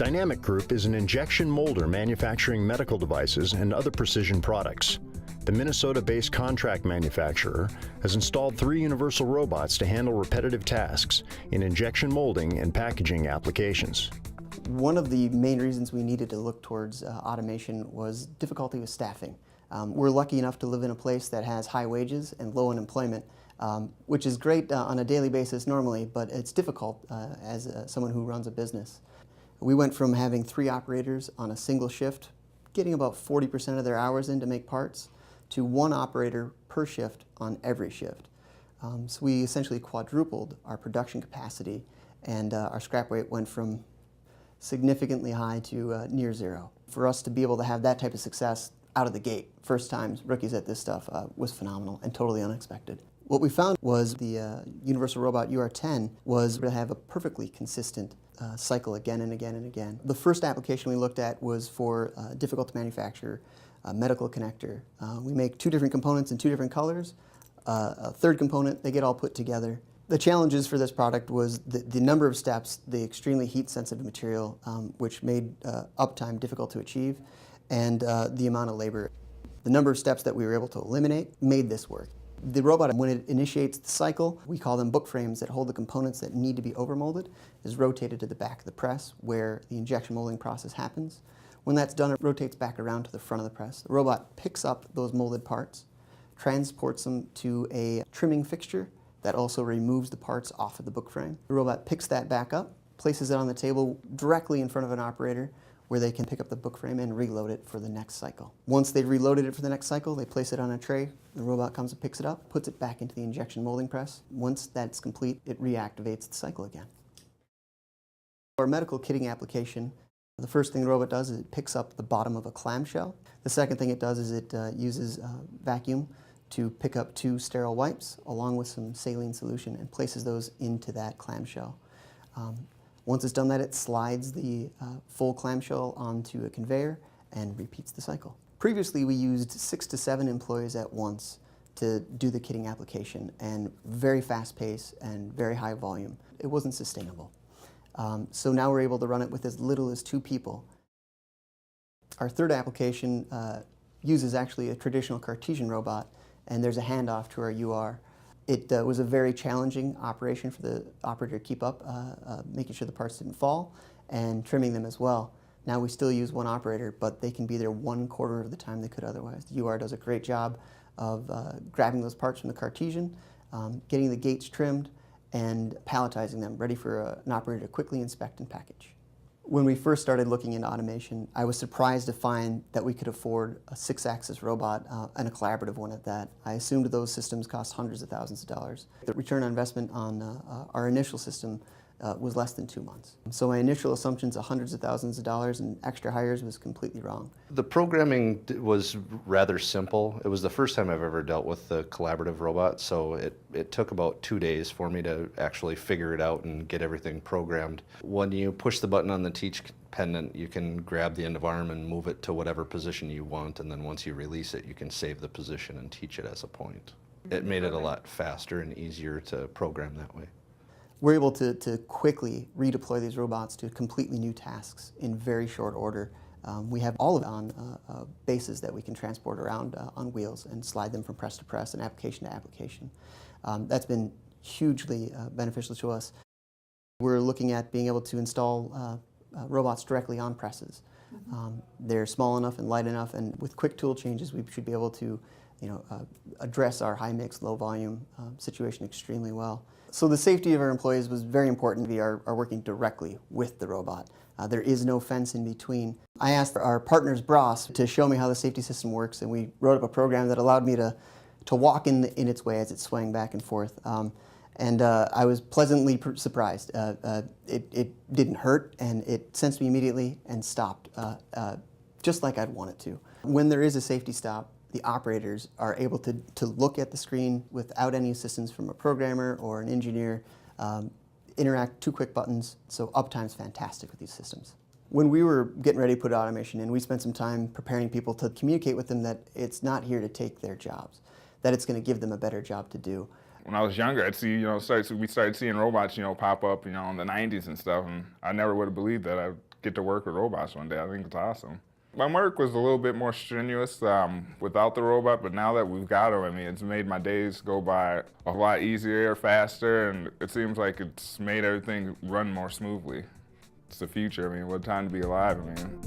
Dynamic Group is an injection molder manufacturing medical devices and other precision products. The Minnesota-based contract manufacturer has installed 3 universal robots to handle repetitive tasks in injection molding and packaging applications. One of the main reasons we needed to look towards automation was difficulty with staffing. We're lucky enough to live in a place that has high wages and low unemployment, which is great on a daily basis normally, but it's difficult as someone who runs a business. We went from having 3 operators on a single shift, getting about 40% of their hours in to make parts, to 1 operator per shift on every shift. So we essentially quadrupled our production capacity, and our scrap rate went from significantly high to near 0. For us to be able to have that type of success out of the gate, first times rookies at this stuff, was phenomenal and totally unexpected. What we found was the Universal Robot UR10 was to have a perfectly consistent cycle again and again and again. The first application we looked at was for difficult to manufacture medical connector. We make 2 different components in 2 different colors. A third component, they get all put together. The challenges for this product was the number of steps, the extremely heat-sensitive material, which made uptime difficult to achieve, and the amount of labor. The number of steps that we were able to eliminate made this work. The robot, when it initiates the cycle, we call them book frames that hold the components that need to be overmolded, is rotated to the back of the press where the injection molding process happens. When that's done, it rotates back around to the front of the press. The robot picks up those molded parts, transports them to a trimming fixture that also removes the parts off of the book frame. The robot picks that back up, places it on the table directly in front of an operator where they can pick up the book frame and reload it for the next cycle. Once they've reloaded it for the next cycle, they place it on a tray. The robot comes and picks it up, puts it back into the injection molding press. Once that's complete, it reactivates the cycle again. Our medical kitting application, the first thing the robot does is it picks up the bottom of a clamshell. The second thing it does is it uses vacuum to pick up 2 sterile wipes along with some saline solution and places those into that clamshell. Once it's done that, it slides the full clamshell onto a conveyor and repeats the cycle. Previously, we used 6 to 7 employees at once to do the kitting application, and very fast pace and very high volume. It wasn't sustainable. So now we're able to run it with as little as 2 people. Our third application uses actually a traditional Cartesian robot, and there's a handoff to our UR. It was a very challenging operation for the operator to keep up, making sure the parts didn't fall and trimming them as well. Now we still use 1 operator, but they can be there 1/4 of the time they could otherwise. The UR does a great job of grabbing those parts from the Cartesian, getting the gates trimmed, and palletizing them, ready for an operator to quickly inspect and package. When we first started looking into automation, I was surprised to find that we could afford a 6-axis robot and a collaborative one at that. I assumed those systems cost hundreds of thousands of dollars. The return on investment on our initial system was less than 2 months. So my initial assumptions of hundreds of thousands of dollars and extra hires was completely wrong. The programming was rather simple. It was the first time I've ever dealt with the collaborative robot, so it took about 2 days for me to actually figure it out and get everything programmed. When you push the button on the teach pendant, you can grab the end of arm and move it to whatever position you want, and then once you release it, you can save the position and teach it as a point. It made it a lot faster and easier to program that way. We're able to quickly redeploy these robots to completely new tasks in very short order. We have all of it on bases that we can transport around on wheels and slide them from press to press and application to application. That's been hugely beneficial to us. We're looking at being able to install robots directly on presses. They're small enough and light enough, and with quick tool changes, we should be able to address our high mix, low volume situation extremely well. So the safety of our employees was very important. We are working directly with the robot. There is no fence in between. I asked our partner's boss to show me how the safety system works, and we wrote up a program that allowed me to walk in its way as it swung back and forth. And I was pleasantly surprised. It didn't hurt, and it sensed me immediately and stopped, just like I'd want it to. When there is a safety stop, the operators are able to look at the screen without any assistance from a programmer or an engineer, interact 2 quick buttons, so uptime's fantastic with these systems. When we were getting ready to put automation in, we spent some time preparing people to communicate with them that it's not here to take their jobs, that it's going to give them a better job to do. When I was younger, I'd see, we started seeing robots, pop up, in the 90s and stuff, and I never would have believed that I'd get to work with robots one day. I think it's awesome. My work was a little bit more strenuous without the robot, but now that we've got them, I mean, it's made my days go by a lot easier, faster, and it seems like it's made everything run more smoothly. It's the future. I mean, what a time to be alive, I mean.